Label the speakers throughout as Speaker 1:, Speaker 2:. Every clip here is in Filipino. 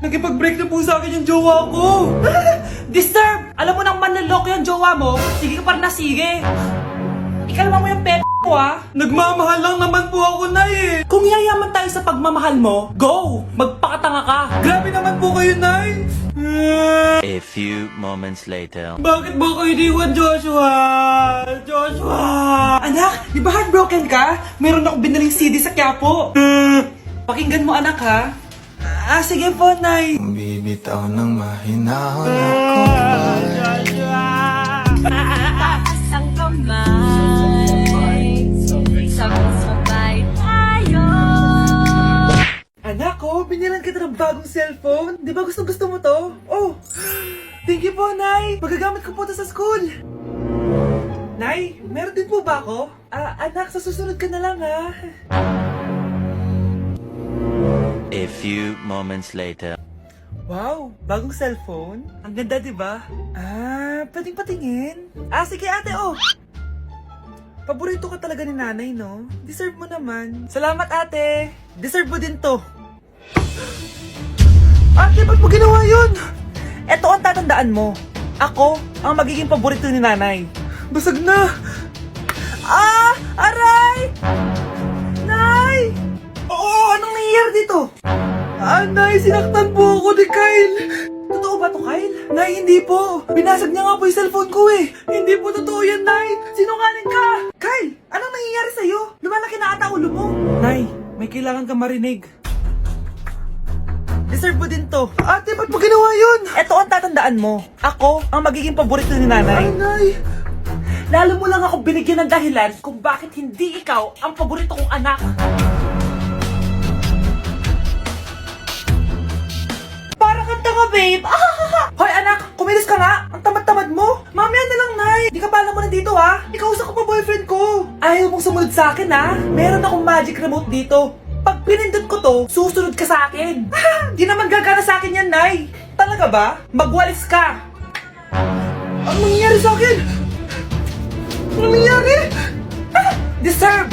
Speaker 1: Nakipag-break na po sa akin yung jowa ko.
Speaker 2: Disturb! Alam mo nang manloloko yung jowa mo, sige ka pa rin na sige. Ikalma mo yung ko ah.
Speaker 1: Nagmamahal lang naman po ako, Nay eh.
Speaker 2: Kung yayaman tayo sa pagmamahal mo, go! Magpakatanga ka.
Speaker 1: Grabe naman po kayo, Nay.
Speaker 3: A few moments later.
Speaker 1: Bakit mo ko iniwan, Joshua? Joshua!
Speaker 2: Anak, di ba heartbroken ka? Meron akong binaling CD sa Quiapo. Pakinggan mo anak ha. Sige po, Nay.
Speaker 4: Bibitaw ng mahinahon ako ba?
Speaker 5: Taas ang kamay, sabay-sabay tayo.
Speaker 1: Anak ko, binilan kita ng bagong cellphone. Di ba gusto mo to? Oh, thank you po, Nay. Magagamit ko po to sa school. Nay, meron din po ba ako? Anak, sa susunod ka na lang ha.
Speaker 3: A few moments later.
Speaker 1: Wow, bagong cellphone? Ang ganda, di ba? Pwedeng patingin? Sige ate, oh. Paborito ka talaga ni nanay, no? Deserve mo naman. Salamat, ate. Deserve mo din to. Ate, ba't mo ginawa yun? Eto ang tatandaan mo. Ako ang magiging paborito ni nanay. Basag na. Aray! Nay! Oo, anong nangyayari dito? Nay, sinaktan po ako ni Kyle. Totoo ba to, Kyle? Nay, hindi po. Binasag niya nga po yung cellphone ko eh. Hindi po totoo yan, Nay. Sinungaling ka. Kyle, anong nangyayari sa'yo? Lumalaki na ata ulo mo. Nay, may kailangan ka marinig. Deserve mo din to. Ate, ba't mo ginawa yun? Eto ang tatandaan mo. Ako ang magiging paborito ni nanay. Nay.
Speaker 2: Lalo mo lang ako binigyan ng dahilan kung bakit hindi ikaw ang paborito kong anak. Para kang tanga, babe.
Speaker 1: Hoy anak, kumilos ka nga. Ang tamad-tamad mo. Mamaya na lang, Nay. Di ka pala mo nandito, ha? Ikausap ko pa boyfriend ko. Ayaw mong sumunod sa akin, ha? Meron akong magic remote dito. Pag pinindot ko to, susunod ka sa akin. Di naman gagana sa akin yan, Nay. Talaga ba? Magwalis ka. Ano nangyayari sa akin? Ano nangyayari? Deserve.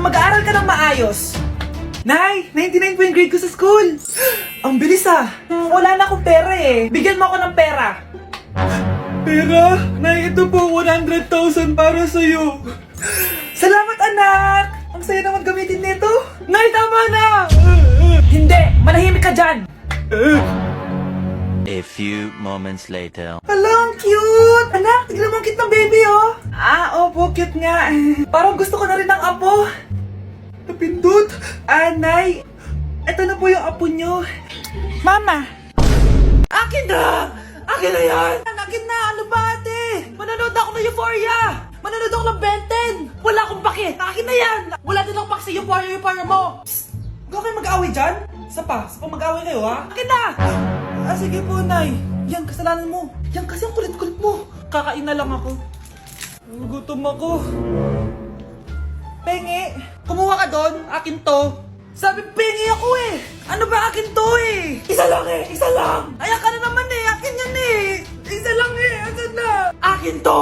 Speaker 1: Mag-aaral ka ng maayos. Nay, 99 po yung grade ko sa school. Ang bilis wala na akong pera eh. Bigyan mo ako ng pera. Pera? Nay, ito po 100,000 para sa'yo. Salamat anak! Ang saya naman gamitin nito. Nay, tama na!
Speaker 2: Hindi, manahimik ka dyan.
Speaker 3: A few moments later.
Speaker 1: Hala, ang cute! Anak, tignan mo ang cute ng baby, oh! Opo, cute nga. Parang gusto ko na rin ng apo. Napindot! Nay, eto na po yung apo nyo. Mama! Akin na! Akin na yan!
Speaker 2: Akin na, ano ba ate? Manonood ako ng Euphoria! Manonood ako ng Ben 10! Wala akong pake! Akin na yan! Wala din akong pake sa Euphoria mo!
Speaker 1: Huwag kayo mag-away dyan? Sa pa mag-away kayo, ha?
Speaker 2: Akin na!
Speaker 1: Sige po, Nay. Yan, kasalanan mo. Yan kasi ang kulit-kulit mo.
Speaker 2: Kakain na lang ako.
Speaker 1: Gutom ako. Pengi!
Speaker 2: Kumuha ka doon, akin to.
Speaker 1: Sabi, pengi ako eh! Ano ba akin to eh?
Speaker 2: Isa lang eh, isa lang!
Speaker 1: Ayan ka na naman eh! Akin yan eh! Isa lang eh! Asan na?
Speaker 2: Akin to!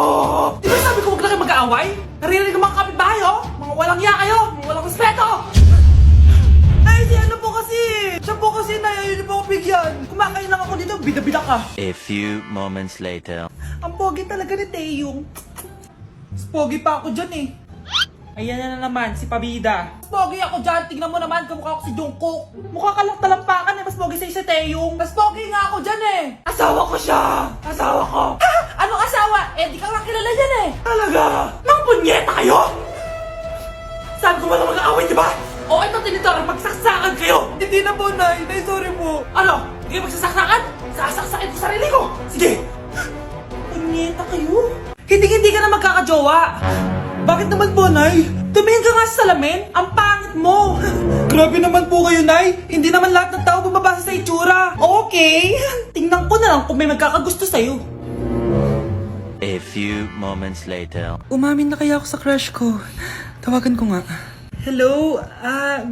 Speaker 2: Di ba sabi ko huwag lang kayo mag-aaway? Naririnig ang mga kapitbahay oh! Mga walang iya kayo! Mga walang respeto!
Speaker 1: Ay, si ano po kasi! Siya po kasi na ayaw niyo po ako bigyan. Kumakain lang ako dito, bida-bida ka.
Speaker 3: A few moments later.
Speaker 1: Ang pogi talaga ni Taeyong. Mas pogi pa ako dyan eh.
Speaker 2: Ayan na naman, si Pabida.
Speaker 1: Mas pogi ako dyan, tignan mo naman, kamukha ako si Jungkook. Mukha ka lang talampakan eh, mas pogi sa'yo si Taeyong. Mas pogi nga ako dyan eh.
Speaker 2: Asawa ko siya! Asawa ko!
Speaker 1: Anong asawa? Di ka nga kilala yan eh.
Speaker 2: Talaga? Mga punyeta kayo! Sabi ko walang mag-aaway, di ba? O ito tinitara, magsaksakan kayo!
Speaker 1: Hindi na po, Nay. Nay, sorry po.
Speaker 2: Ano? Hindi kayo magsasaksakan? Sasaksakin ko sarili ko! Sige!
Speaker 1: Punyeta kayo?
Speaker 2: Hindi ka na magkakajowa!
Speaker 1: Bakit naman po, Nay?
Speaker 2: Tumingin ka nga sa salamin, ang pangit mo!
Speaker 1: Grabe naman po kayo, Nay. Hindi naman lahat ng tao bumabasa sa itsura.
Speaker 2: Okay, tingnan ko na lang kung may magkakagusto sa'yo.
Speaker 3: A few moments later.
Speaker 1: Umamin na kaya ako sa crush ko. Tawagan ko nga. Hello,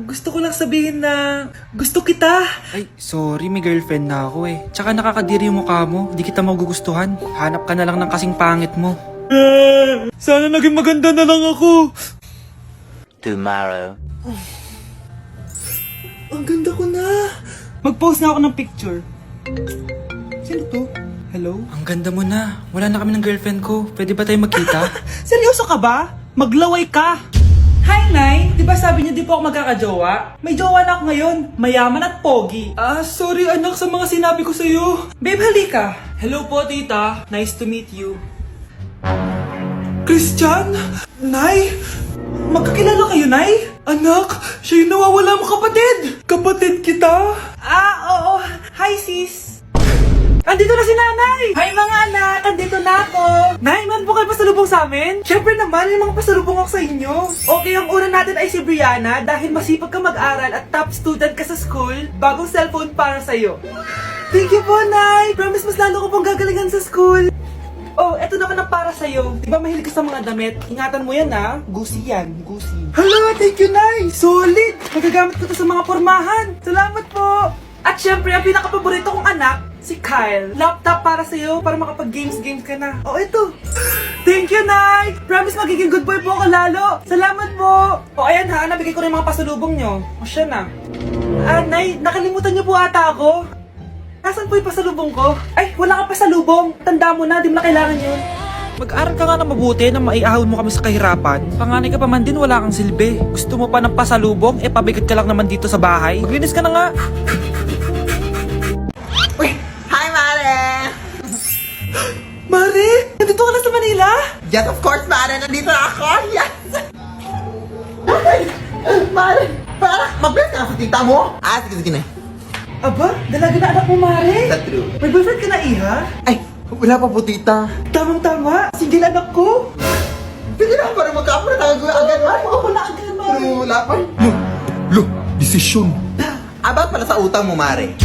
Speaker 1: gusto ko lang sabihin na gusto kita.
Speaker 6: Ay, sorry, may girlfriend na ako eh. Tsaka nakakadiri yung mukha mo, di kita magugustuhan. Hanap ka na lang ng kasing pangit mo.
Speaker 1: Sana naging maganda na lang ako.
Speaker 3: Tomorrow.
Speaker 1: Ang ganda ko na. Mag-post nga ako ng picture. Sino to? Hello?
Speaker 6: Ang ganda mo na. Wala na kami ng girlfriend ko. Pwede ba tayo magkita?
Speaker 1: Seryoso ka ba? Maglaway ka! Hi, Nay! Di ba sabi niyo di po ako magkakajowa? May jowa na ako ngayon. Mayaman at pogi. Sorry anak sa mga sinabi ko sa'yo. Babe, halika. Hello po, tita. Nice to meet you. Christian? Nay? Magkakilala kayo, Nay? Anak, siya yung nawawala mo kapatid. Kapatid kita? Oo. Hi, sis. Andito na si nanay! Hi mga anak! Andito na ako! Nay, man po kayo pasalubong sa amin? Siyempre naman, may mga pasalubong ako sa inyo. Okay, ang una natin ay si Brianna dahil masipag ka mag-aral at top student ka sa school, bagong cellphone para sa'yo. Thank you po, Nay! Promise mas lalo ko pong gagalingan sa school. Oh, eto naman ang para sa'yo. Di ba mahilig ka sa mga damit? Ingatan mo yan, ha? Gucci yan, Gucci. Hala, thank you, Nay! Solid! Magagamit ko to sa mga pormahan. Salamat po! At syempre, ang pinaka-paborito kong anak, si Kyle. Laptop para sa'yo, para makapag-games ka na. Oh, ito. Thank you, Nay! Promise magiging good boy po ako lalo. Salamat po! O, ayan ha, nabigay ko rin mga pasalubong nyo. O, siya na. Nay, nakalimutan niyo po ata ako. Nasaan po yung pasalubong ko? Ay, wala kang pasalubong. Tanda mo na, di mo na kailangan yun.
Speaker 6: Mag-aral ka nga na mabuti na maiahon mo kami sa kahirapan. Panganay ka pa man din, wala kang silbi. Gusto mo pa ng pasalubong, pabigat ka lang naman dito sa bahay. Maglinis ka na nga.
Speaker 2: Uy! Hi, Mare!
Speaker 1: Mare, nandito ka na sa Manila?
Speaker 2: Yes, of course, Mare! Nandito na ako! Yes! Mare! Para, mabilis ka na sa tita mo! Sige na.
Speaker 1: Aba, dalaga na anak mo, Mare.
Speaker 2: That's true.
Speaker 1: May boyfriend ka na, Iha?
Speaker 2: Ay, wala pa po, tita.
Speaker 1: Tamang-tama, single anak ko.
Speaker 2: Pwede na para magkapura tayo agad, Mare.
Speaker 1: Oo, wala agad, Mare.
Speaker 2: Pero wala pa. Lo, desisyon. About pala sa utang mo, Mare.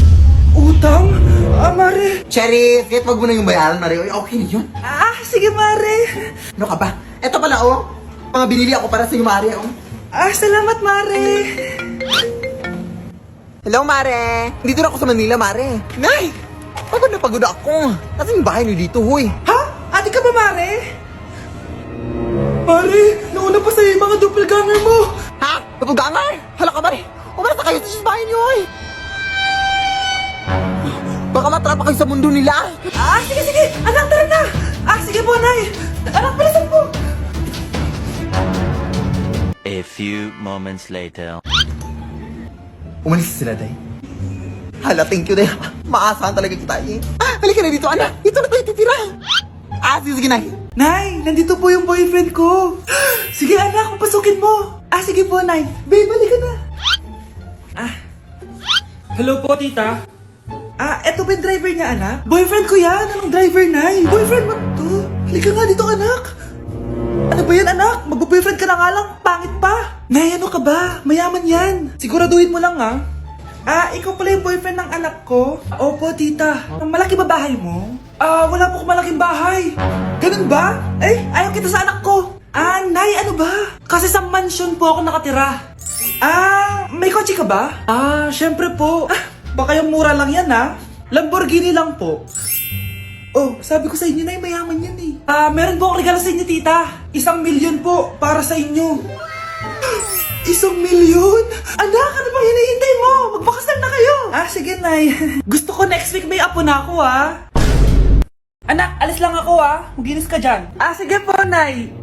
Speaker 1: Utang? Mare.
Speaker 2: Cherry, kahit wag mo na yung bayaran, Mare. Uy, okay na yun.
Speaker 1: Sige, Mare.
Speaker 2: Ano ka ba? Eto pala, mga binili ako para sa iyo, Mare,
Speaker 1: Salamat, Mare.
Speaker 2: Hello, Mare! Dito na ako sa Manila, Mare. Nay! Pagod na pagod ako. Kasi yung bahay niyo dito, huy.
Speaker 1: Ha? Ate ka ba, Mare? Mare, nauna pa sa'yo yung mga doppelganger mo.
Speaker 2: Ha? Napugangar? Hala ka, Mare! Umarasa kayo sa bahay niyo, huy. Baka matrapa kayo sa mundo nila.
Speaker 1: Sige. Anak, tara na. Sige po, Nay. Anak, palisan po.
Speaker 3: A few moments later.
Speaker 2: Umalis sila, Day. Hala, thank you, Day. Maasahan talaga kita, halika na dito, anak. Dito na tayo titira. Sige, Nay.
Speaker 1: Nay, nandito po yung boyfriend ko. Sige, anak, papasukin mo. Sige po, Nay. Babe, balik ka na.
Speaker 6: Hello po, tita.
Speaker 1: Eto ba yung driver niya, anak? Boyfriend ko yan. Anong driver, Nay? Boyfriend mo to? Halika nga dito, anak. Ano ba yan, anak? Mag-boyfriend ka na nga lang. Pangit pa. Nay, ano ka ba? Mayaman yan. Siguraduhin mo lang, ha? Ikaw pala yung boyfriend ng anak ko? Opo, tita. Malaki ba bahay mo? Wala po akong malaking bahay. Ganun ba? Ayaw kita sa anak ko. Nay, ano ba? Kasi sa mansion po ako nakatira. May kotse ka ba? Syempre po. Baka yung mura lang yan, ha? Lamborghini lang po. Oh, sabi ko sa inyo na mayaman yan eh. Meron po akong regalo sa inyo, tita. 1,000,000 po para sa inyo. 1,000,000? Anak, ano bang hinihintay mo? Magpakasal na kayo. Sige, Nay. Gusto ko next week may apo na ako, ha? Anak, alis lang ako, ha? Maginis ka dyan. Sige po, Nay.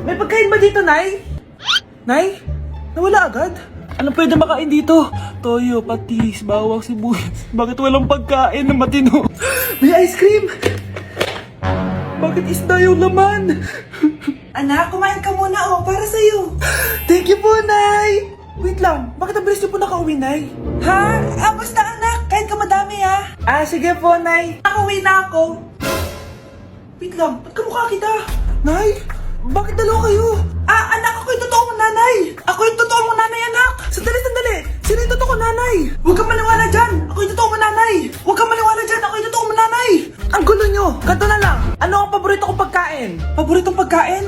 Speaker 1: May pagkain ba dito, Nay? Nay? Nawala agad?
Speaker 6: Anong pwede makain dito? Toyo, patis, bawang, sibuyas. Bakit walang pagkain na matino?
Speaker 1: May ice cream.
Speaker 6: Bakit isda yung laman?
Speaker 1: Anak, kumain ka muna, para sa'yo. Thank you po, Nay. Wait lang, bakit ang bilis niyo po nakauwi, Nay? Basta anak, kain ka madami, ha? Sige po, Nay. Nakauwi na ako. Wait lang, ba't kamukha kita? Nay, bakit dalawa kayo? Anak, ako yung totoo mong nanay. Ako yung totoo mong nanay, anak. Sandali. Sino yung totoo nanay? Huwag kang maniwala dyan. Ako yung totoo mong nanay. Huwag kang maniwala dyan. Ako yung totoo mong nanay. Ang gulo nyo. Ganto na lang. Ano ang paborito kong pagkain? Paboritong pagkain?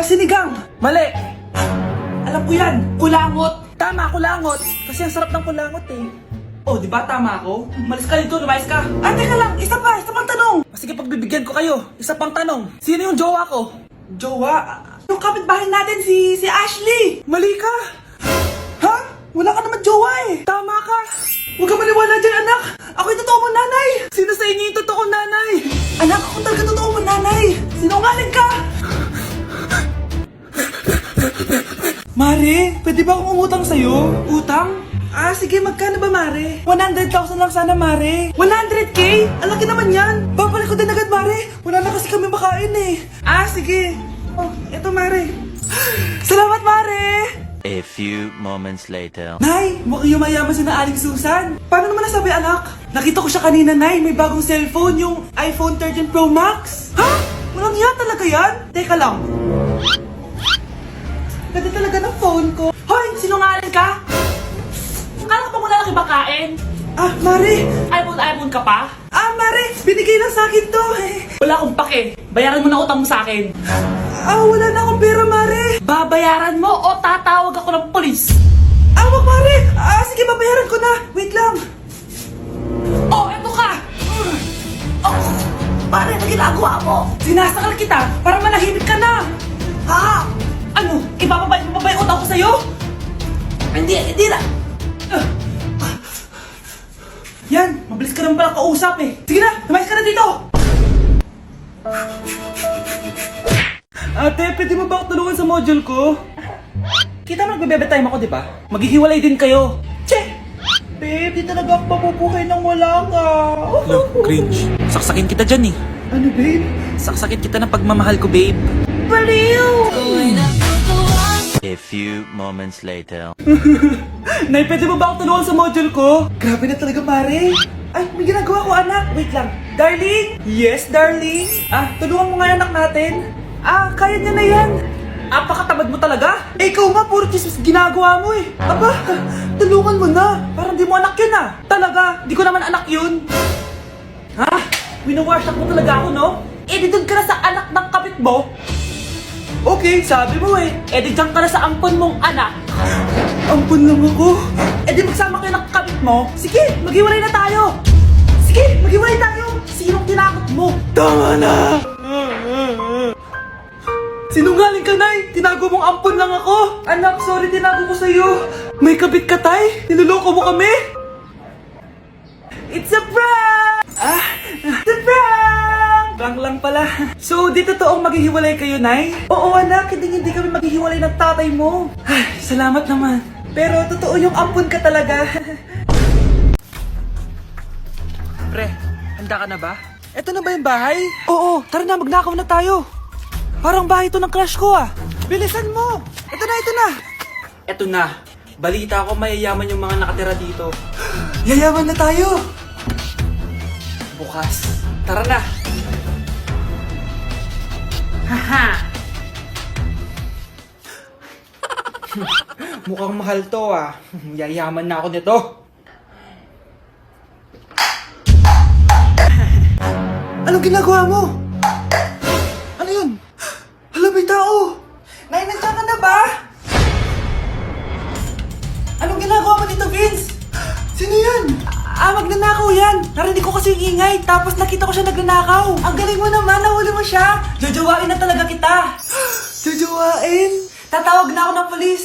Speaker 1: Sinigang. Mali. Alam ko yan. Kulangot. Tama, kulangot. Kasi ang sarap ng kulangot eh. Oh, di ba tama ako? Malis ka dito, lumayas ka. Teka lang, isa pang tanong. Sige, pagbibigyan ko kayo. Isa pang tanong. Sino yung jowa ko? Jowa? Yung kapitbahay natin, si Ashley. Mali ka. Ha? Wala ka naman jowa eh. Tama ka. Huwag ka maniwala dyan, anak! Ako yung totoo mong nanay! Sino sa inyo yung totoo nanay? Anak, ako talaga totoo mong nanay! Sinungaling ka! Mare, pwede ba akong umutang sa'yo? Utang? Ah, sige, magkano ba, Mare? 100,000 lang sana, Mare. 100K? Ang laki naman yan. Babalik ko din agad, Mare. Wala na kasi kami makain eh. Ah, sige. Oh, eto, Mare. Salamat, Mare!
Speaker 3: A few moments later.
Speaker 1: Nay, mukhang yumayaman si na Aling Susan. Paano naman nasabi, anak? Nakita ko siya kanina, Nay. May bagong cellphone, yung iPhone 13 Pro Max. Ha? Walang yan talaga yan? Teka lang. Ganda talaga ng phone ko. Hoy, sinungaling ka? Akala ko pa muna lang ibakain. Ah, Mare. iPhone ka pa? Ah, Mare. Binigay lang sa akin to. Wala akong pake. Bayaran mo na utang mo sa akin. Ah, wala na akong pera, Mare. Babayaran mo o tatawag ako ng polis? Ah, wag, Mare. Ah, sige, babayaran ko na. Wait lang. Oh, eto ka. Oh, Mare, na ginagawa mo? Sinasakal kita para manahimik ka na. Ha? Ano? Ibababay yung utang ko sa'yo? Hindi na. Yan, mabilis ka naman pala kausap eh. Sige na, lumayas ka na dito. Ate, pwede mo ba ako tulungan sa module ko? Kita mo nagbebebe time ako, di ba? Maghihiwalay din kayo. Che! Babe, di talaga ako mapupuhay nang wala ka.
Speaker 6: Cringe. Saksakin kita dyan eh.
Speaker 1: Ano, babe?
Speaker 6: Saksakin kita ng pagmamahal ko, babe.
Speaker 1: Baliw!
Speaker 3: A few moments later.
Speaker 1: Nay, pwede mo ba ako tulungan sa module ko? Grabe na talaga, pare. Ay, may ginagawa ko, anak. Wait lang. Darling? Yes, darling? Ah, tulungan mo nga yung anak natin. Ah, kaya niya na yan. Apakatamad mo talaga. Eh, ikaw nga, puro chismis ginagawa mo eh. Aba, tulungan mo na. Parang di mo anak yun ah. Talaga, di ko naman anak yun. Ha? Winawasak mo talaga ako, no? Eh, di doon ka na sa anak ng kapit mo. Okay, sabi mo eh. Eh, di dyan ka na sa ampon mong anak. Ampon lang ako. Eh, di magsama kayo ng kapit mo. Sige, maghiwalay na tayo. Sige, maghiwalay tayo. Sinong tinakot mo? Tama na! Sinungaling ka, Nay! Tinago mong ampon lang ako! Anak, sorry, tinago ko sa'yo. May kabit ka, Tay? Niloloko mo kami? It's a prank! It's a prank! Prank lang pala. So, di totoong maghihiwalay kayo, Nay? Oo, anak, hindi kami maghihiwalay ng tatay mo. Ay, salamat naman. Pero totoo yung ampon ka talaga.
Speaker 6: Pre, handa ka na ba?
Speaker 1: Eto na ba yung bahay? Oo, tara na, magnakaw na tayo. Parang bahay to ng crush ko ah. Bilisan mo. Ito na.
Speaker 6: Eto na. Balita ko mayayaman yung mga nakatira dito.
Speaker 1: Yayaman na tayo.
Speaker 6: Bukas. Tara na. Haha. Mukhang mahal to ah. Yayaman na ako nito.
Speaker 1: Anong ginagawa mo? Ano yun? Hala, may tao. Nay, nandiyan ka na ba? Anong ginagawa mo dito, Vince? Sino yan? Ah, magnanakaw yan. Narinig ko kasi yung ingay, tapos nakita ko siya nagnanakaw. Ang galing mo naman, nahuli mo siya. Jojowain na talaga kita. Jojowain? Tatawag na ako ng polis.